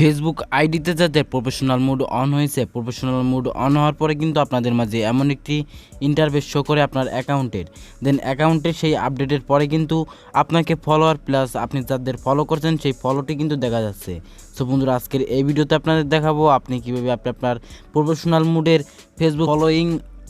Facebook আইডিতে যাদের professional mode on হয়েছে, প্রফেশনাল মোড অন হওয়ার পরে কিন্তু আপনাদের মাঝে এমন একটি ইন্টারফেস শো করে আপনার অ্যাকাউন্টের। দেন অ্যাকাউন্টের সেই আপডেটের পরে কিন্তু আপনাকে ফলোয়ার প্লাস আপনি যাদের ফলো করছেন সেই ফলোটি কিন্তু দেখা যাচ্ছে। সো বন্ধুরা, আজকের এই ভিডিওতে আপনাদের দেখাবো আপনি কীভাবে আপনার প্রফেশনাল মোডের ফেসবুক ফলোয়িং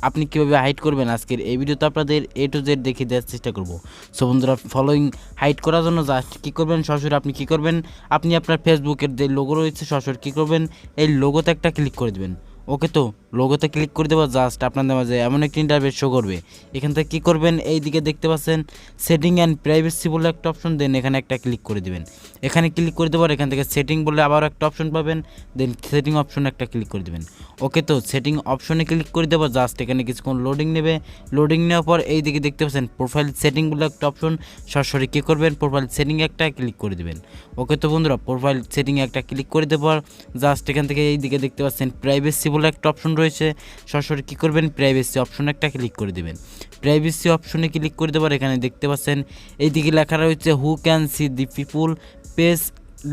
আপনি কীভাবে হাইড করবেন। আজকের এই ভিডিওতে আপনাদের A to Z দেখিয়ে দেওয়ার চেষ্টা করব। সো বন্ধুরা, ফলোয়িং হাইড করার জন্য জাস্ট কী করবেন, সরাসরি আপনি কী করবেন, আপনি আপনার ফেসবুকের যে লোগো রয়েছে সরাসরি কী করবেন, এই লোগোতে একটা ক্লিক করে দেবেন। ওকে, তো লোগোতে ক্লিক করে দেবো, জাস্ট আপনাদের মাঝে এমন একটি ইন্টারফেস শো করবে। এখান থেকে কী করবেন, এই দিকে দেখতে পাচ্ছেন সেটিং অ্যান্ড প্রাইভেসি বলে একটা অপশন, দেন এখানে একটা ক্লিক করে দেবেন। এখানে ক্লিক করে দেওয়ার এখান থেকে সেটিং বলে আবারও একটা অপশন পাবেন, দেন সেটিং অপশনে একটা ক্লিক করে দেবেন। ওকে, তো সেটিং অপশনে ক্লিক করে দেবো, জাস্ট এখানে কিছুক্ষণ লোডিং নেবে। লোডিং নেওয়ার পর এই দিকে দেখতে পাচ্ছেন প্রোফাইল সেটিং বলে একটা অপশন, সরাসরি কী করবেন, প্রোফাইল সেটিংয়ে একটা ক্লিক করে দেবেন। ওকে, তো বন্ধুরা, প্রোফাইল সেটিংয়ে একটা ক্লিক করে দেওয়ার জাস্ট এখান থেকে এই দিকে দেখতে পাচ্ছেন প্রাইভেসি বলে একটা অপশন রয়েছে, সরাসরি কী করবেন, প্রাইভেসি অপশনে একটা ক্লিক করে দেবেন। প্রাইভেসি অপশনে ক্লিক করে দেওয়ার এখানে দেখতে পাচ্ছেন এইদিকে লেখা রয়েছে who can see the people page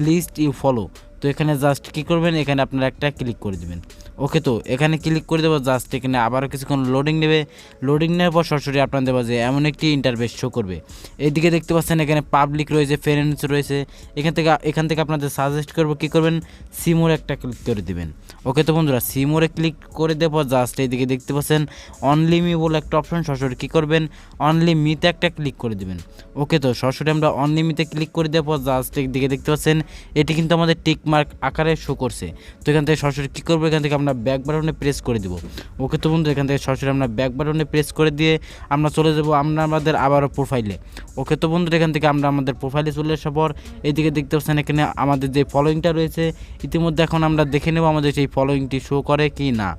list you follow. তো এখানে জাস্ট কী করবেন, এখানে আপনারা একটা ক্লিক করে দেবেন। ওকে, তো এখানে ক্লিক করে দেবো, জাস্ট এখানে আবারও কিছুক্ষণ লোডিং নেবে। লোডিং নেওয়ার পর সরাসরি আপনার দেবো যে এমন একটি ইন্টারফেস শো করবে। এইদিকে দেখতে পাচ্ছেন এখানে পাবলিক রয়েছে, ফ্রেন্ডস রয়েছে। এখান থেকে আপনাদের সাজেস্ট করবো কী করবেন, সিমোরে একটা ক্লিক করে দেবেন। ওকে, তো বন্ধুরা, সিমোরে ক্লিক করে দেবো, জাস্ট এইদিকে দেখতে পাচ্ছেন অনলি মি বলে একটা অপশন, সরাসরি কী করবেন, অনলি মিতে একটা ক্লিক করে দেবেন। ওকে, তো সরাসরি আমরা অনলি মিতে ক্লিক করে দেবো, জাস্ট এইদিকে দেখতে পাচ্ছেন এটি কিন্তু আমাদের টিক মার্ক আকারে শো করছে। তো এখান থেকে সরাসরি কী করবো, এখান থেকে আমরা ব্যাক বাটনে প্রেস করে দেবো। ওকে, তো বন্ধু, এখান থেকে সরাসরি আমরা ব্যাক বাটনে প্রেস করে দিয়ে আমরা চলে যাবো আমাদের আবারও প্রোফাইলে। ওকে, তো বন্ধুরা, এখান থেকে আমরা আমাদের প্রোফাইলে চলে আসার পর এইদিকে দেখতে পাচ্ছেন এখানে আমাদের যে ফলোয়িংটা রয়েছে ইতিমধ্যে এখন আমরা দেখে নেব আমাদের সেই ফলোয়িংটি শো করে কি না।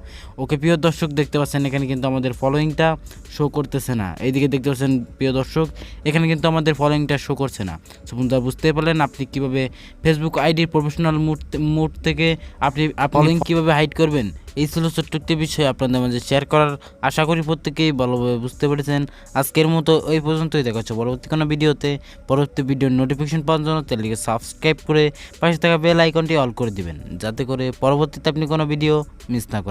ওকে, প্রিয় দর্শক, দেখতে পাচ্ছেন এখানে কিন্তু আমাদের ফলোয়িংটা শো করতেছে না। এইদিকে দেখতে পাচ্ছেন প্রিয় দর্শক, এখানে কিন্তু আমাদের ফলোয়িংটা শো করছে না। সো বন্ধুরা, বুঝতে পারলেন আপনি কীভাবে ফেসবুক আইডির প্রফেশনাল মোড থেকে আপনি ফলোয়িং কীভাবে হাইড করবেন। এই ছিল ছোট্ট একটি বিষয় আপনাদের মাঝে শেয়ার করার, আশা করি প্রত্যেকেই ভালোভাবে বুঝতে পেরেছেন। আজকের মতো এই পর্যন্তই, দেখা হচ্ছে পরবর্তী কোনো ভিডিওতে। পরবর্তী ভিডিওর নোটিফিকেশন পাওয়ার জন্য চ্যানেলটিকে সাবস্ক্রাইব করে পাশে থাকা বেল আইকনটি অল করে দিবেন, যাতে করে পরবর্তীতে আপনি কোনো ভিডিও মিস না করেন।